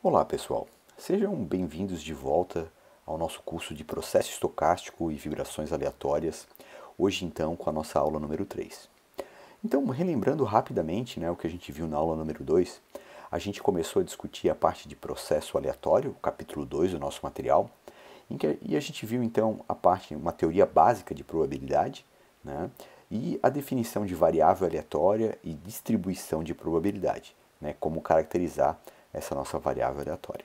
Olá pessoal, sejam bem-vindos de volta ao nosso curso de Processo Estocástico e Vibrações Aleatórias, hoje então com a nossa aula número 3. Então, relembrando rapidamente o que a gente viu na aula número 2, a gente começou a discutir a parte de processo aleatório, o capítulo 2 do nosso material, e a gente viu então uma teoria básica de probabilidade, né, e a definição de variável aleatória e distribuição de probabilidade, né, como caracterizar essa nossa variável aleatória.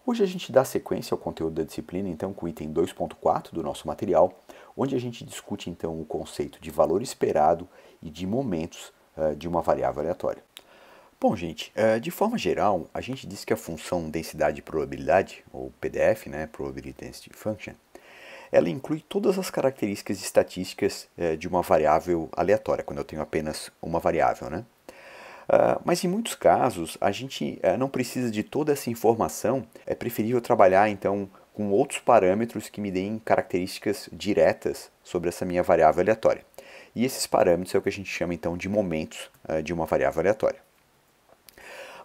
Hoje a gente dá sequência ao conteúdo da disciplina, então, com o item 2.4 do nosso material, onde a gente discute, então, o conceito de valor esperado e de momentos de uma variável aleatória. Bom, gente, de forma geral, a gente diz que a função densidade de probabilidade, ou PDF, né, Probability Density Function, ela inclui todas as características estatísticas de uma variável aleatória, quando eu tenho apenas uma variável, né? Mas em muitos casos, a gente não precisa de toda essa informação, é preferível trabalhar então com outros parâmetros que me deem características diretas sobre essa minha variável aleatória. E esses parâmetros é o que a gente chama então de momentos de uma variável aleatória.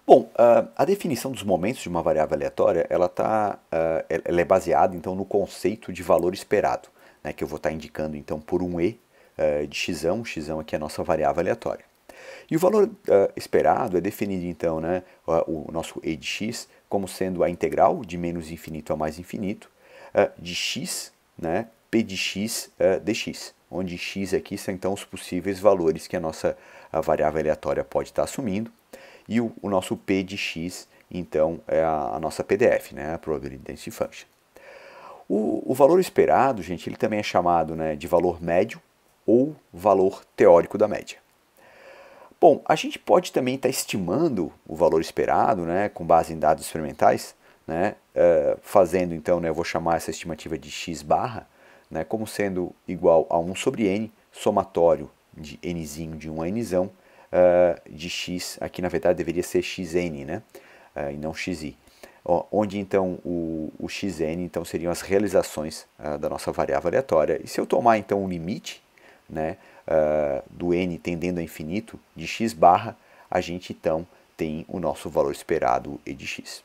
Bom, a definição dos momentos de uma variável aleatória, ela é baseada então no conceito de valor esperado, né, que eu vou estar indicando então por um e de x, x aqui é a nossa variável aleatória. E o valor esperado é definido então, né, o nosso e de x como sendo a integral de menos infinito a mais infinito de x, né, p de x dx, onde x aqui são então os possíveis valores que a variável aleatória pode estar assumindo, e o nosso p de x então é a nossa PDF, né, a Probability Density Function. O valor esperado, gente, ele também é chamado, né, de valor médio ou valor teórico da média. Bom, a gente pode também estar estimando o valor esperado, né, com base em dados experimentais, né, fazendo então, né, eu vou chamar essa estimativa de x barra, né, como sendo igual a 1 sobre n, somatório de nzinho de 1 a nzão, de x, aqui na verdade deveria ser xn, né, e não xi. Onde então o xn então, seriam as realizações da nossa variável aleatória. E se eu tomar então um limite, né, do n tendendo a infinito de x barra, a gente então tem o nosso valor esperado e de x.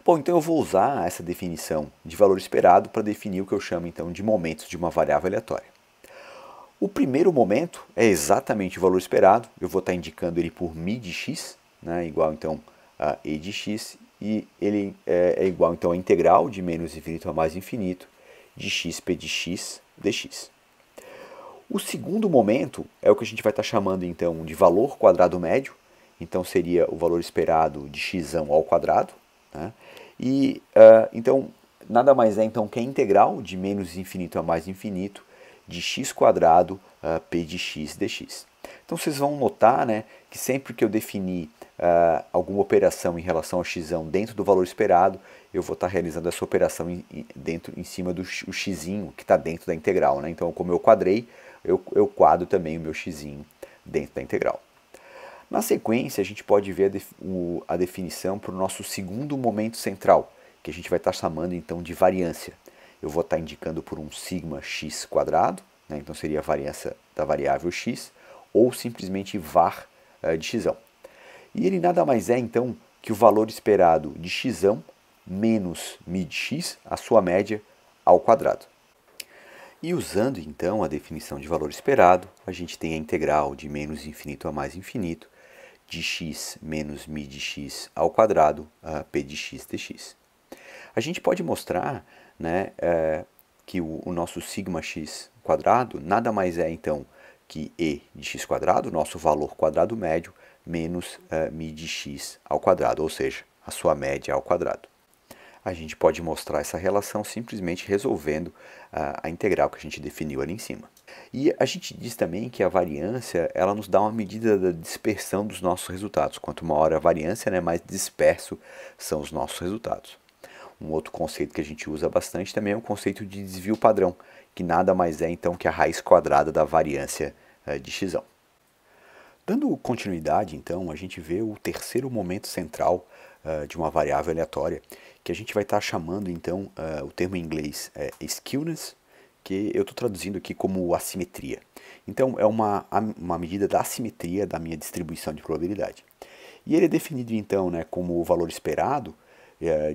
Bom, então eu vou usar essa definição de valor esperado para definir o que eu chamo então de momentos de uma variável aleatória. O primeiro momento é exatamente o valor esperado, eu vou estar indicando ele por μ de x, né, igual então a e de x, e ele é igual então a integral de menos infinito a mais infinito de xp de x dx. O segundo momento é o que a gente vai estar chamando então de valor quadrado médio, então seria o valor esperado de x ao quadrado, né? E então nada mais é então que a integral de menos infinito a mais infinito de x quadrado p de x dx. Então vocês vão notar, né, que sempre que eu definir alguma operação em relação ao x dentro do valor esperado, eu vou estar realizando essa operação em cima do x que está dentro da integral, né? Então, como eu quadrei, eu quadro também o meu x dentro da integral. Na sequência, a gente pode ver a definição para o nosso segundo momento central, que a gente vai estar chamando então de variância. Eu vou estar indicando por um sigma x quadrado, né? Então seria a variância da variável x, ou simplesmente var de x. E ele nada mais é então que o valor esperado de x menos μ de x, a sua média, ao quadrado. E usando então a definição de valor esperado, a gente tem a integral de menos infinito a mais infinito de x menos μ de x ao quadrado, p de x dx. A gente pode mostrar, né, que o nosso sigma x quadrado nada mais é então que e de x quadrado, nosso valor quadrado médio, menos μ de x ao quadrado, ou seja, a sua média ao quadrado. A gente pode mostrar essa relação simplesmente resolvendo a integral que a gente definiu ali em cima. E a gente diz também que a variância ela nos dá uma medida da dispersão dos nossos resultados. Quanto maior a variância, né, mais disperso são os nossos resultados. Um outro conceito que a gente usa bastante também é o conceito de desvio padrão, que nada mais é então que a raiz quadrada da variância de x. Dando continuidade, então, a gente vê o terceiro momento central de uma variável aleatória, que a gente vai estar chamando, então, o termo em inglês é skewness, que eu estou traduzindo aqui como assimetria. Então, é uma medida da assimetria da minha distribuição de probabilidade. E ele é definido então, né, como o valor esperado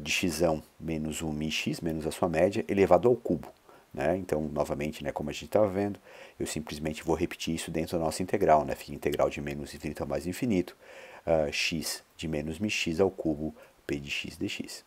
de x menos o μx, menos a sua média, elevado ao cubo. Né? Então, novamente, né, como a gente estava vendo, eu simplesmente vou repetir isso dentro da nossa integral. Né? Fica integral de menos infinito a mais infinito, x de menos μx ao cubo, p de x dx.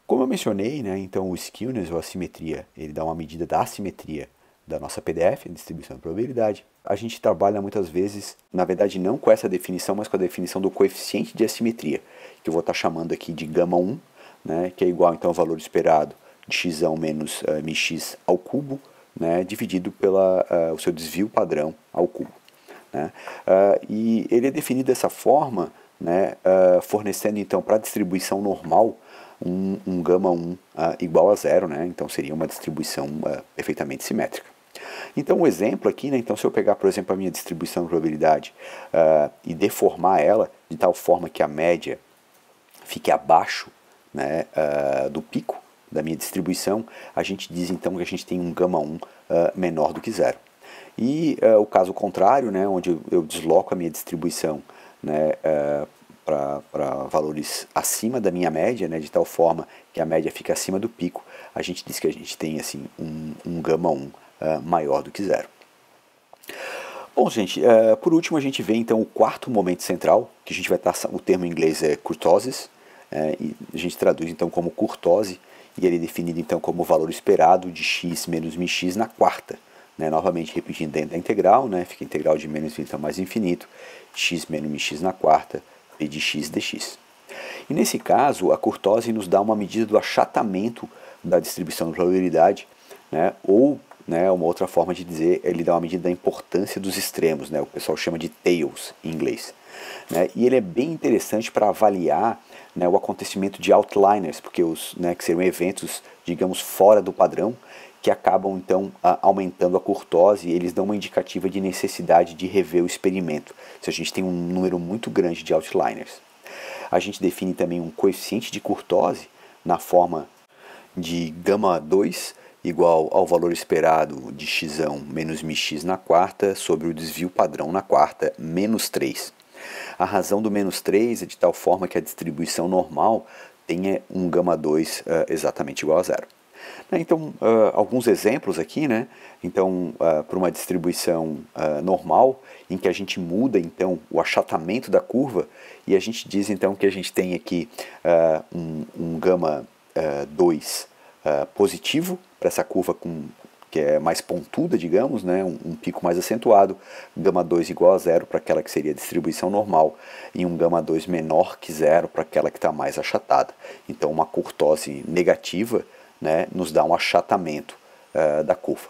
Como eu mencionei, né, então o skewness, ou a simetria, ele dá uma medida da assimetria da nossa PDF, distribuição de probabilidade. A gente trabalha muitas vezes, na verdade não com essa definição, mas com a definição do coeficiente de assimetria, que eu vou estar chamando aqui de γ1, né, que é igual então ao valor esperado de x menos μx ao cubo, né, dividido pelo o seu desvio padrão ao cubo. Né? E ele é definido dessa forma, né, fornecendo então para a distribuição normal um γ1 igual a zero, né? Então seria uma distribuição perfeitamente simétrica. Então o exemplo aqui, né, então se eu pegar por exemplo a minha distribuição de probabilidade e deformar ela de tal forma que a média fique abaixo, né, do pico da minha distribuição, a gente diz então que a gente tem um γ1 menor do que zero. E o caso contrário, né, onde eu desloco a minha distribuição, né, para valores acima da minha média, né, de tal forma que a média fica acima do pico, a gente diz que a gente tem assim um γ1 maior do que zero. Bom, gente, por último a gente vê então o quarto momento central, que a gente vai estar, o termo em inglês é kurtosis, e a gente traduz então como kurtose, e ele é definido então como o valor esperado de x menos μx na quarta. Né, novamente repetindo dentro da integral, né, fica integral de menos infinito a mais infinito, x menos μx na quarta, p de x dx. E nesse caso, a kurtose nos dá uma medida do achatamento da distribuição de probabilidade, né, ou, né, uma outra forma de dizer, ele dá uma medida da importância dos extremos, né, o pessoal chama de tails em inglês. Né, e ele é bem interessante para avaliar, né, o acontecimento de outliers, porque né, que seriam eventos, digamos, fora do padrão, que acabam então aumentando a kurtose, e eles dão uma indicativa de necessidade de rever o experimento, se a gente tem um número muito grande de outliers. A gente define também um coeficiente de kurtose na forma de γ2 igual ao valor esperado de x menos μx na quarta sobre o desvio padrão na quarta, menos 3. A razão do menos 3 é de tal forma que a distribuição normal tenha um γ2 exatamente igual a zero. Então, alguns exemplos aqui, né? Então, para uma distribuição normal, em que a gente muda então o achatamento da curva, e a gente diz então que a gente tem aqui um γ2 positivo para essa curva que é mais pontuda, digamos, né? Um pico mais acentuado, γ2 igual a zero para aquela que seria a distribuição normal, e um γ2 menor que zero para aquela que está mais achatada. Então, uma kurtose negativa, né, nos dá um achatamento da curva.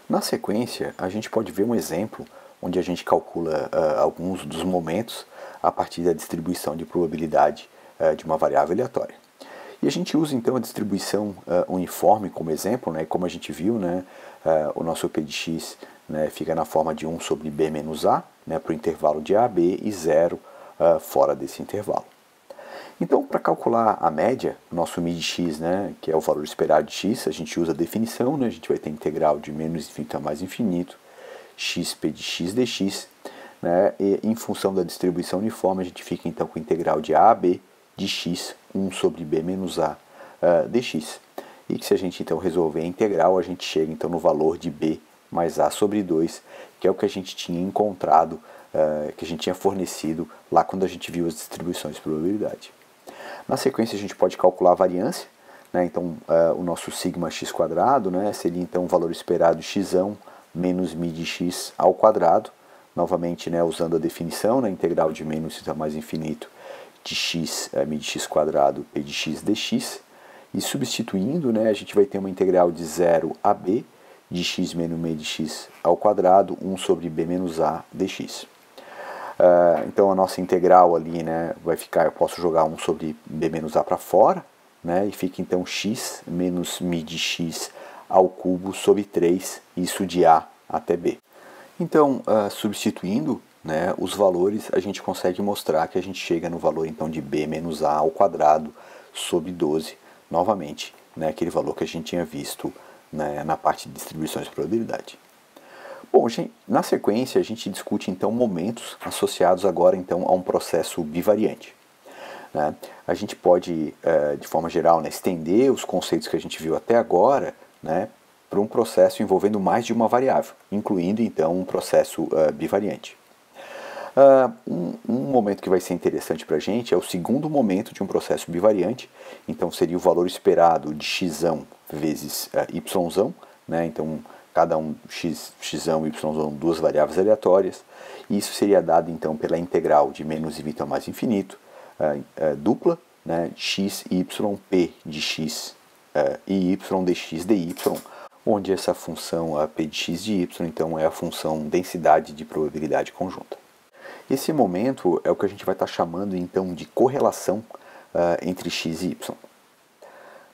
Na sequência, a gente pode ver um exemplo onde a gente calcula alguns dos momentos a partir da distribuição de probabilidade de uma variável aleatória. E a gente usa então a distribuição uniforme como exemplo, né, como a gente viu, né, o nosso p de x, né, fica na forma de 1 sobre b menos a, né, para o intervalo de a a b, e 0 fora desse intervalo. Então, para calcular a média, o nosso μ de x, né, que é o valor esperado de x, a gente usa a definição, né, a gente vai ter integral de menos infinito a mais infinito, xp de x dx, né, e em função da distribuição uniforme, a gente fica então com a integral de a a b de x, 1 sobre b menos a dx. E que se a gente então resolver a integral, a gente chega então no valor de b mais a sobre 2, que é o que a gente tinha encontrado, que a gente tinha fornecido lá quando a gente viu as distribuições de probabilidade. Na sequência a gente pode calcular a variância, né? Então o nosso sigma x quadrado, né, seria então o valor esperado de x menos μ de x ao quadrado, novamente, né, usando a definição, né, integral de menos a mais infinito de x, μ de x quadrado, p de x dx, e substituindo, né, a gente vai ter uma integral de 0 a b de x menos μ de x ao quadrado, 1 sobre b menos a dx. Então a nossa integral ali, né, vai ficar, eu posso jogar 1 sobre b menos a para fora, né, e fica então x menos μ de x ao cubo sobre 3, isso de a até b. Então, substituindo, né, os valores, a gente consegue mostrar que a gente chega no valor então de b menos a ao quadrado sobre 12, novamente, né, aquele valor que a gente tinha visto, né, na parte de distribuições de probabilidade. Bom, na sequência a gente discute então momentos associados agora então a um processo bivariante. Né? A gente pode, de forma geral, né, estender os conceitos que a gente viu até agora, né, para um processo envolvendo mais de uma variável, incluindo então um processo bivariante. Um momento que vai ser interessante para a gente é o segundo momento de um processo bivariante, então seria o valor esperado de x vezes y, né? Então cada um x e y, duas variáveis aleatórias, e isso seria dado então pela integral de menos infinito a mais infinito, dupla, né? X e y, p de x e y dx dy, onde essa função p de x de y então é a função densidade de probabilidade conjunta. Esse momento é o que a gente vai estar chamando então de correlação entre x e y.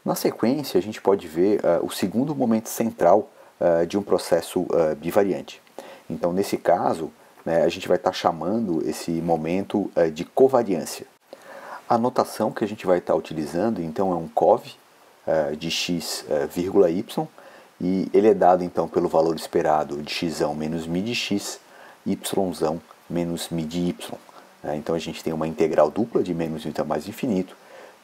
Na sequência, a gente pode ver o segundo momento central de um processo bivariante. Então, nesse caso, né, a gente vai estar chamando esse momento de covariância. A notação que a gente vai estar utilizando então é um cov de x, y, e ele é dado então pelo valor esperado de x menos μ de x, y menos μ de y. Então a gente tem uma integral dupla de menos infinito a mais infinito,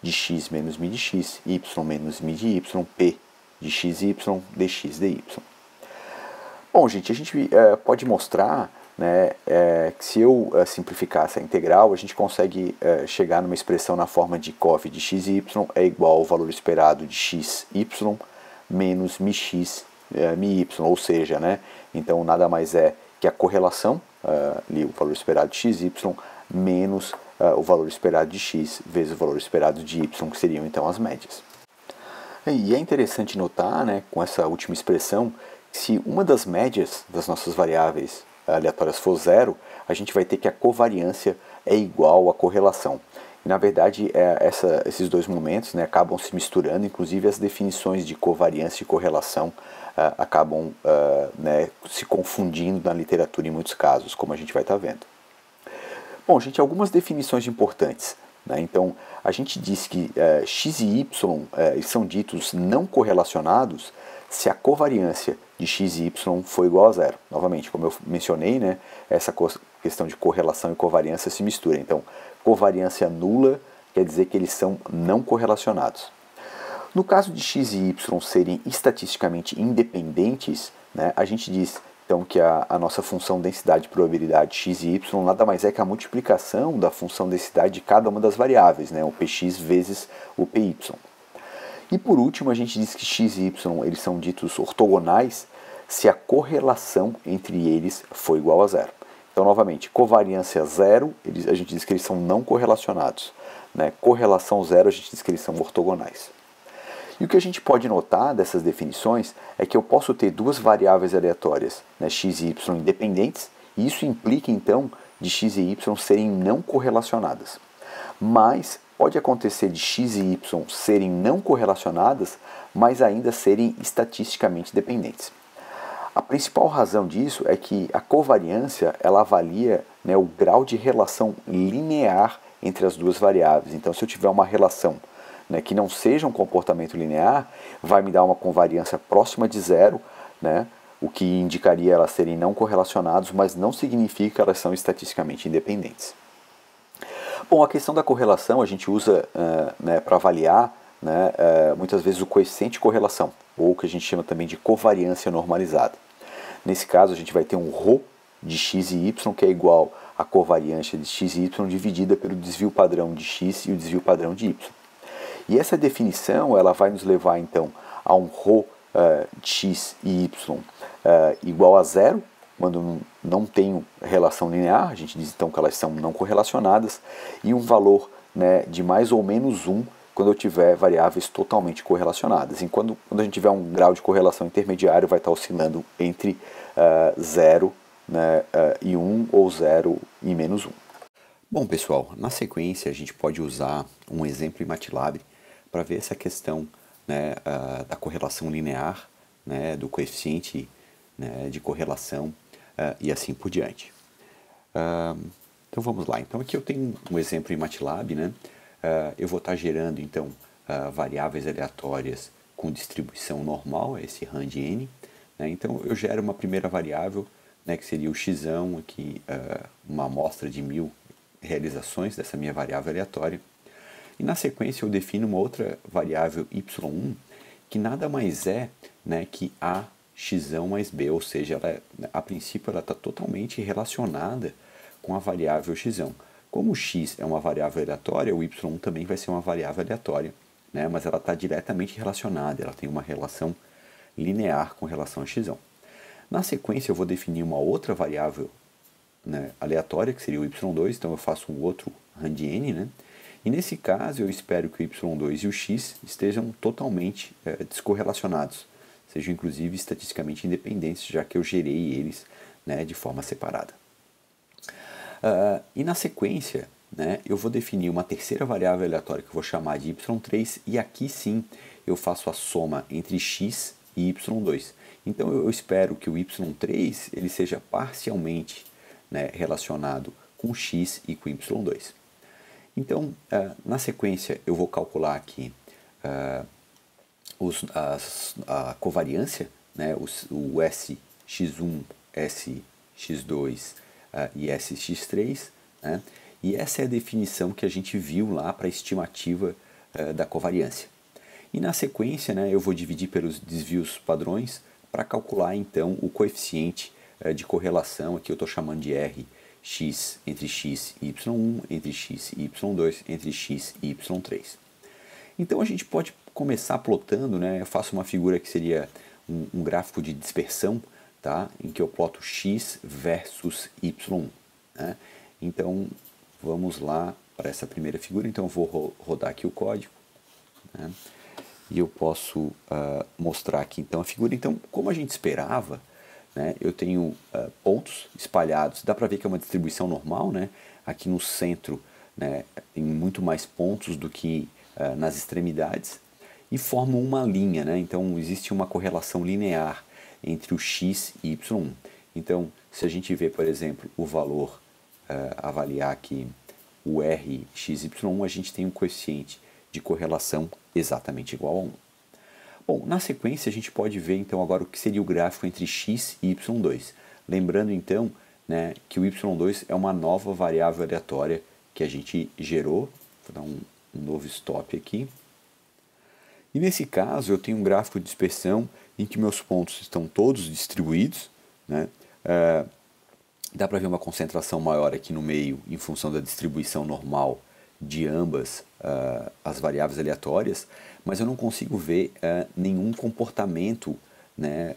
de x menos μ de x, y menos μ de y, p de x e y dx dy. Bom, gente, a gente pode mostrar, né, que se eu simplificar essa integral, a gente consegue chegar numa expressão na forma de cov de x e y é igual ao valor esperado de x, y menos μx, μy, ou seja, né, então nada mais é que a correlação, ali o valor esperado de x, y, menos o valor esperado de x vezes o valor esperado de y, que seriam então as médias. E é interessante notar, né, com essa última expressão, que se uma das médias das nossas variáveis aleatórias for zero, a gente vai ter que a covariância é igual à correlação. E, na verdade, esses dois momentos, né, acabam se misturando, inclusive as definições de covariância e correlação acabam né, se confundindo na literatura em muitos casos, como a gente vai estar vendo. Bom, gente, algumas definições importantes. Né? Então, a gente diz que x e y são ditos não correlacionados se a covariância de x e y for igual a zero. Novamente, como eu mencionei, né, essa questão de correlação e covariância se mistura. Então, covariância nula quer dizer que eles são não correlacionados. No caso de x e y serem estatisticamente independentes, né, a gente diz então que a nossa função densidade de probabilidade x e y nada mais é que a multiplicação da função densidade de cada uma das variáveis, né, o px vezes o py. E por último, a gente diz que x e y eles são ditos ortogonais se a correlação entre eles for igual a zero. Então, novamente, covariância zero, a gente diz que eles são não correlacionados. Né? Correlação zero, a gente diz que eles são ortogonais. E o que a gente pode notar dessas definições é que eu posso ter duas variáveis aleatórias, né, x e y independentes, e isso implica, então, de x e y serem não correlacionadas. Mas pode acontecer de x e y serem não correlacionadas, mas ainda serem estatisticamente dependentes. A principal razão disso é que a covariância ela avalia, né, o grau de relação linear entre as duas variáveis. Então, se eu tiver uma relação, né, que não seja um comportamento linear, vai me dar uma covariância próxima de zero, né, o que indicaria elas serem não correlacionados, mas não significa que elas são estatisticamente independentes. Bom, a questão da correlação a gente usa né, para avaliar, né, muitas vezes o coeficiente de correlação, ou o que a gente chama também de covariância normalizada. Nesse caso, a gente vai ter um ρ de x e y, que é igual à covariância de x e y dividida pelo desvio padrão de x e o desvio padrão de y. E essa definição ela vai nos levar, então, a um ρ de x e y igual a zero, quando não tem relação linear, a gente diz então que elas são não correlacionadas, e um valor, né, de mais ou menos 1 quando eu tiver variáveis totalmente correlacionadas. E quando a gente tiver um grau de correlação intermediário, vai estar oscilando entre 0 né, e 1 ou 0 e menos 1. Bom, pessoal, na sequência a gente pode usar um exemplo em MATLAB para ver essa questão, né, da correlação linear, né, do coeficiente, né, de correlação e assim por diante. Então vamos lá. Então aqui eu tenho um exemplo em MATLAB, né? Eu vou estar gerando então variáveis aleatórias com distribuição normal, esse rand n. Né? Então eu gero uma primeira variável né, que seria o x, aqui uma amostra de 1000 realizações dessa minha variável aleatória. E na sequência eu defino uma outra variável y1, que nada mais é, né, que a x mais b, ou seja, a princípio ela está totalmente relacionada com a variável x. Como o x é uma variável aleatória, o y também vai ser uma variável aleatória, né, mas ela está diretamente relacionada, ela tem uma relação linear com relação a x. Na sequência eu vou definir uma outra variável, né, aleatória, que seria o y2, então eu faço um outro rand-n, né? E nesse caso eu espero que o y2 e o x estejam totalmente descorrelacionados, sejam inclusive estatisticamente independentes, já que eu gerei eles, né, de forma separada. E na sequência, né, eu vou definir uma terceira variável aleatória que eu vou chamar de y3, e aqui sim eu faço a soma entre x e y2. Então eu espero que o y3 ele seja parcialmente, né, relacionado com x e com y2. Então, na sequência, eu vou calcular aqui a covariância, né, o SX1, SX2 e SX3, né, e essa é a definição que a gente viu lá para a estimativa da covariância. E na sequência, né, eu vou dividir pelos desvios padrões para calcular então o coeficiente de correlação, aqui eu estou chamando de R, x entre x e y1, entre x e y2, entre x e y3. Então a gente pode começar plotando, né? Eu faço uma figura que seria um gráfico de dispersão, tá? Em que eu ploto x versus y. Né? Então vamos lá para essa primeira figura. Então eu vou rodar aqui o código, né? E eu posso mostrar aqui então a figura. Então, como a gente esperava, né, eu tenho pontos espalhados, dá para ver que é uma distribuição normal, né? Aqui no centro, né, tem muito mais pontos do que nas extremidades, e formam uma linha, né? Então existe uma correlação linear entre o x e y1. Então, se a gente vê, por exemplo, o valor, avaliar aqui o r, x, y1, a gente tem um coeficiente de correlação exatamente igual a 1. Bom, na sequência a gente pode ver então agora o que seria o gráfico entre x e y2. Lembrando então, né, que o y2 é uma nova variável aleatória que a gente gerou. Vou dar um novo stop aqui. E nesse caso eu tenho um gráfico de dispersão em que meus pontos estão todos distribuídos, né? Dá para ver uma concentração maior aqui no meio em função da distribuição normal de ambas as variáveis aleatórias, mas eu não consigo ver nenhum comportamento, né,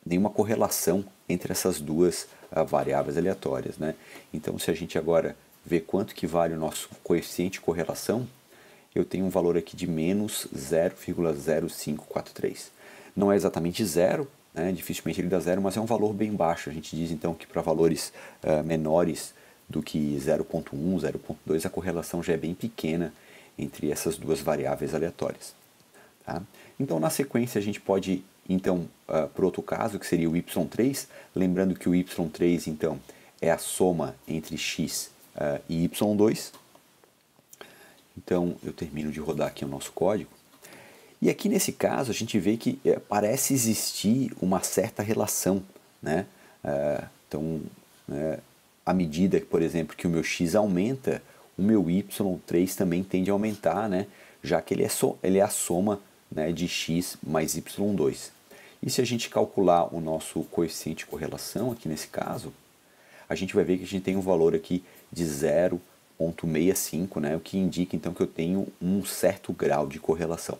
nenhuma correlação entre essas duas variáveis aleatórias, né? Então, se a gente agora vê quanto que vale o nosso coeficiente de correlação, eu tenho um valor aqui de menos 0,0543. Não é exatamente zero, né? Dificilmente ele dá zero, mas é um valor bem baixo. A gente diz então que para valores menores do que 0,1, 0,2, a correlação já é bem pequena entre essas duas variáveis aleatórias. Tá? Então, na sequência, a gente pode, então, por outro caso, que seria o y3, lembrando que o y3, então, é a soma entre x e y2. Então, eu termino de rodar aqui o nosso código. E aqui, nesse caso, a gente vê que parece existir uma certa relação, né? Então, à medida, por exemplo, que o meu x aumenta, o meu y3 também tende a aumentar, né? Já que ele é a soma, né, de x mais y2. E se a gente calcular o nosso coeficiente de correlação, aqui nesse caso, a gente vai ver que a gente tem um valor aqui de 0,65, né? O que indica então que eu tenho um certo grau de correlação.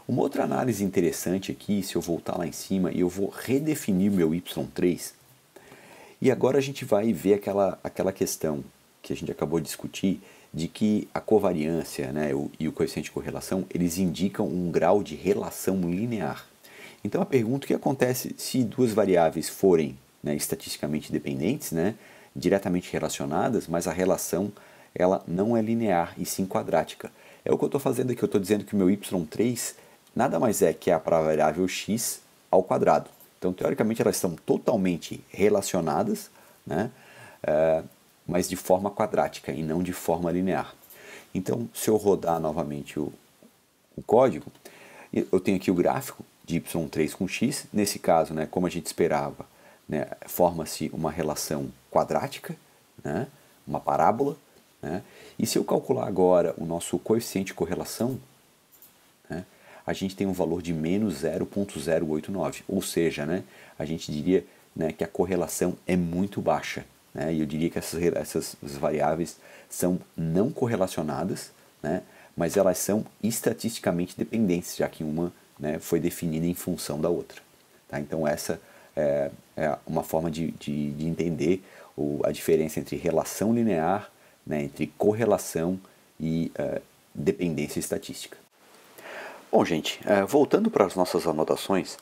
Uma outra análise interessante aqui, se eu voltar lá em cima e eu vou redefinir o meu y3, e agora a gente vai ver aquela questão que a gente acabou de discutir, de que a covariância, né, e o coeficiente de correlação, eles indicam um grau de relação linear. Então a pergunta, o que acontece se duas variáveis forem, né, estatisticamente dependentes, né, diretamente relacionadas, mas a relação ela não é linear e sim quadrática? É o que eu estou fazendo aqui, eu estou dizendo que o meu y3 nada mais é que a variável x ao quadrado. Então, teoricamente, elas estão totalmente relacionadas, né? Mas de forma quadrática e não de forma linear. Então, se eu rodar novamente o código, eu tenho aqui o gráfico de y3 com x. Nesse caso, né, como a gente esperava, né, forma-se uma relação quadrática, né, uma parábola, né, e se eu calcular agora o nosso coeficiente de correlação, né, a gente tem um valor de menos 0,089, ou seja, né, a gente diria, né, que a correlação é muito baixa, né, e eu diria que essas variáveis são não correlacionadas, né, mas elas são estatisticamente dependentes, já que uma, né, foi definida em função da outra. Tá? Então essa é uma forma de entender a diferença entre relação linear, né, entre correlação e dependência estatística. Bom, gente, voltando para as nossas anotações,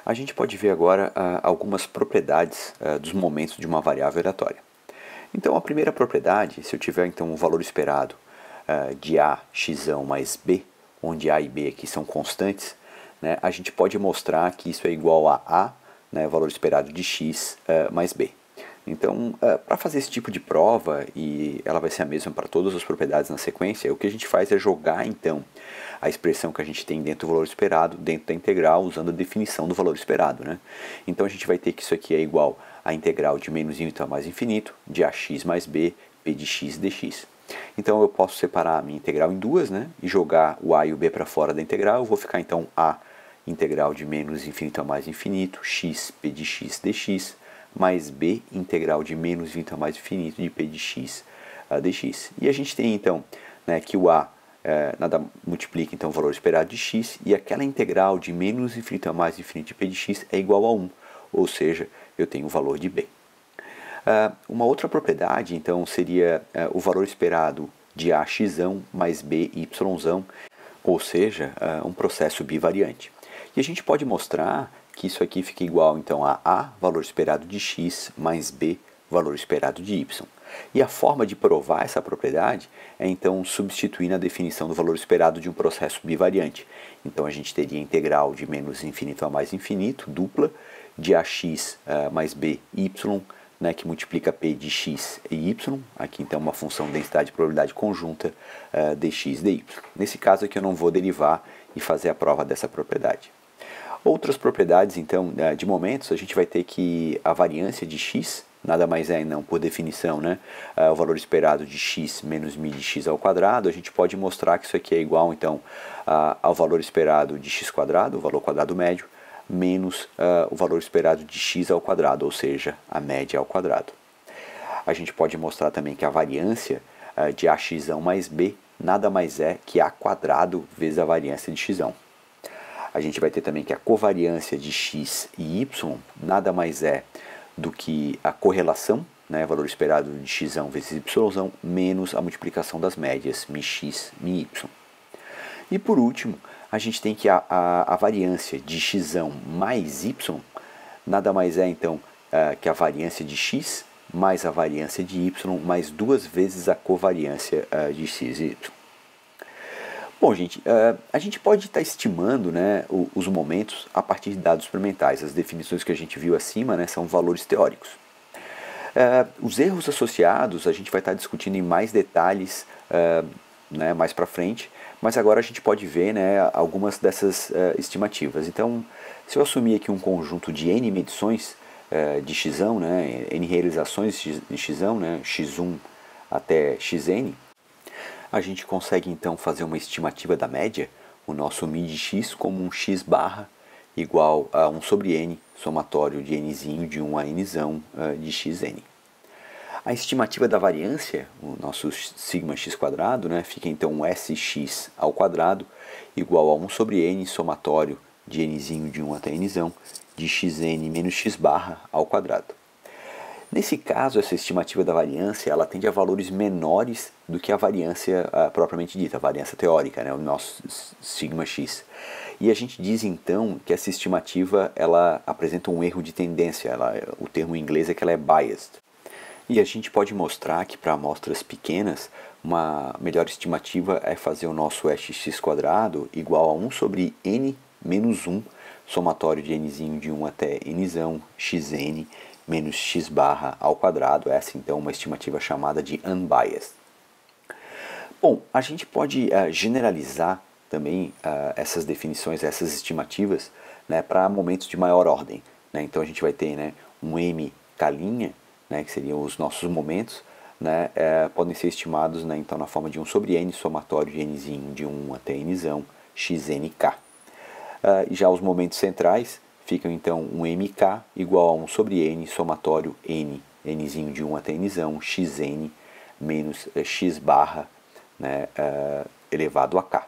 a gente pode ver agora algumas propriedades dos momentos de uma variável aleatória. Então, a primeira propriedade, se eu tiver então o valor esperado de A, x mais B, onde A e B aqui são constantes, né, a gente pode mostrar que isso é igual a, né, valor esperado de x mais B. Então, para fazer esse tipo de prova, e ela vai ser a mesma para todas as propriedades na sequência, o que a gente faz é jogar, então, a expressão que a gente tem dentro do valor esperado, dentro da integral, usando a definição do valor esperado. Né? Então, a gente vai ter que isso aqui é igual à integral de menos infinito a mais infinito, de ax mais b, p de x dx. Então, eu posso separar a minha integral em duas, né, e jogar o a e o b para fora da integral. Eu vou ficar, então, a integral de menos infinito a mais infinito, x, p de x dx, mais b, integral de menos infinito a mais infinito de p de x dx. E a gente tem, então, né, que o a nada multiplica, então, o valor esperado de x, e aquela integral de menos infinito a mais infinito de p de x é igual a 1, ou seja, eu tenho o valor de b. Uma outra propriedade, então, seria o valor esperado de ax mais b y, ou seja, um processo bivariante. E a gente pode mostrar que isso aqui fica igual, então, a valor esperado de x, mais b, valor esperado de y. E a forma de provar essa propriedade é, então, substituir na definição do valor esperado de um processo bivariante. Então, a gente teria a integral de menos infinito a mais infinito, dupla, de ax mais b, y, né, que multiplica p de x e y. Aqui, então, uma função densidade de probabilidade conjunta dx dy. Nesse caso aqui, eu não vou derivar e fazer a prova dessa propriedade. Outras propriedades, então, de momentos, a gente vai ter que a variância de x, nada mais é, não, por definição, né, o valor esperado de x menos μ de x ao quadrado. A gente pode mostrar que isso aqui é igual, então, ao valor esperado de x quadrado, o valor quadrado médio, menos o valor esperado de x ao quadrado, ou seja, a média ao quadrado. A gente pode mostrar também que a variância de ax mais b nada mais é que a quadrado vezes a variância de x. A gente vai ter também que a covariância de x e y nada mais é do que a correlação, né, valor esperado de x vezes y, menos a multiplicação das médias, μx, μy. E por último, a gente tem que a variância de x mais y nada mais é, então, que a variância de x mais a variância de y mais duas vezes a covariância de x e y. Bom, gente, a gente pode estar estimando, né, os momentos a partir de dados experimentais. As definições que a gente viu acima, né, são valores teóricos. Os erros associados a gente vai estar discutindo em mais detalhes né, mais para frente, mas agora a gente pode ver, né, algumas dessas estimativas. Então, se eu assumir aqui um conjunto de n medições de x, né, n realizações de x, né, x1 até xn, a gente consegue então fazer uma estimativa da média, o nosso μ de x como um x barra igual a 1 sobre n, somatório de nzinho de 1 a nzão de xn. A estimativa da variância, o nosso sigma x quadrado, né, fica então sx ao quadrado igual a 1 sobre n, somatório de nzinho de 1 até nzão de xn menos x barra ao quadrado. Nesse caso, essa estimativa da variância, ela tende a valores menores do que a variância propriamente dita, a variância teórica, né, o nosso sigma x. E a gente diz então que essa estimativa ela apresenta um erro de tendência, o termo em inglês é que ela é biased. E a gente pode mostrar que para amostras pequenas, uma melhor estimativa é fazer o nosso sx quadrado igual a 1 sobre n menos 1, somatório de nzinho de 1 até nzão, xn, menos x barra ao quadrado. Essa então é uma estimativa chamada de unbiased. Bom, a gente pode generalizar também essas definições, essas estimativas, né, para momentos de maior ordem. Né? Então a gente vai ter, né, um mk', né, que seriam os nossos momentos, né, podem ser estimados, né, então, na forma de 1 sobre n, somatório de nzinho de 1 até nzão, xnk. Já os momentos centrais ficam, então, um mk igual a 1 sobre n, somatório nzinho de 1 até nzão, xn menos x barra, né, elevado a k.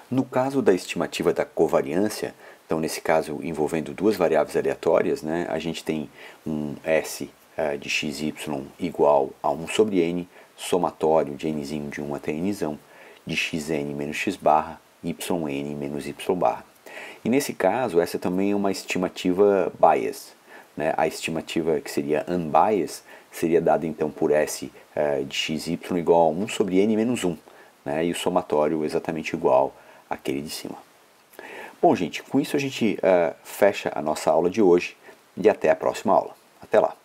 No caso da estimativa da covariância, então nesse caso envolvendo duas variáveis aleatórias, né, a gente tem um S de xy igual a 1 sobre n, somatório de nzinho de 1 até nzão, de xn menos x barra, yn menos y barra. E nesse caso, essa também é uma estimativa bias. Né? A estimativa que seria unbiased seria dada então por S de xy igual a 1 sobre n menos 1, né? E o somatório exatamente igual àquele de cima. Bom, gente, com isso a gente fecha a nossa aula de hoje e até a próxima aula. Até lá!